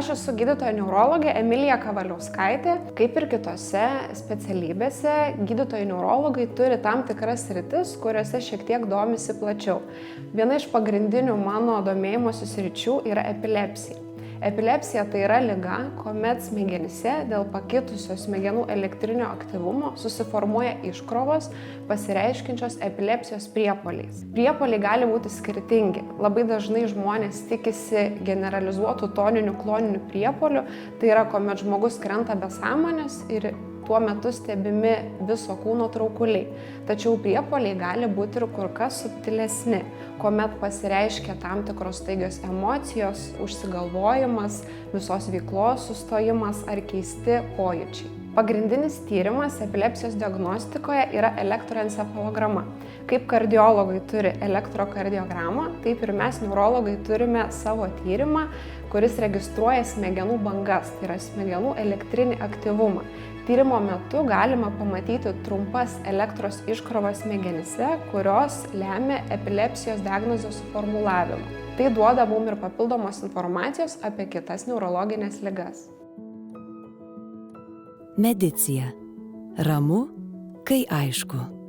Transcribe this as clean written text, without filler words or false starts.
Aš esu gydytoja neurologė Emilija Kavaliauskaitė. Kaip ir kitose specialybėse, gydytojai neurologai turi tam tikras sritis, kuriuose šiek tiek domisi plačiau. Viena iš pagrindinių mano domėjimosi sričių yra epilepsija. Epilepsija tai yra liga, kuomet smegenyse dėl pakitusio smegenų elektrinio aktyvumo susiformuoja iškrovos, pasireiškiančios epilepsijos priepuoliais. Priepuoliai gali būti skirtingi. Labai dažnai žmonės tikisi generalizuotų toninių kloninių priepuolių, tai yra kuomet žmogus krenta be sąmonės ir tuo metu stebimi viso kūno traukuliai. Tačiau priepuoliai gali būti ir kur kas subtilesni, kuomet pasireiškia tam tikros staigios emocijos, užsigalvojimas, visos veiklos sustojimas ar keisti pojūčiai. Pagrindinis tyrimas epilepsijos diagnostikoje yra elektroencefalograma. Kaip kardiologai turi elektrokardiogramą, taip ir mes neurologai turime savo tyrimą, kuris registruoja smegenų bangas, tai yra smegenų elektrinį aktyvumą. Tyrimo metu galima pamatyti trumpas elektros iškrovas smegenyse, kurios lemia epilepsijos diagnozės suformulavimą. Tai duoda mums ir papildomos informacijos apie kitas neurologinės ligas. Medicija. Ramu, kai aišku.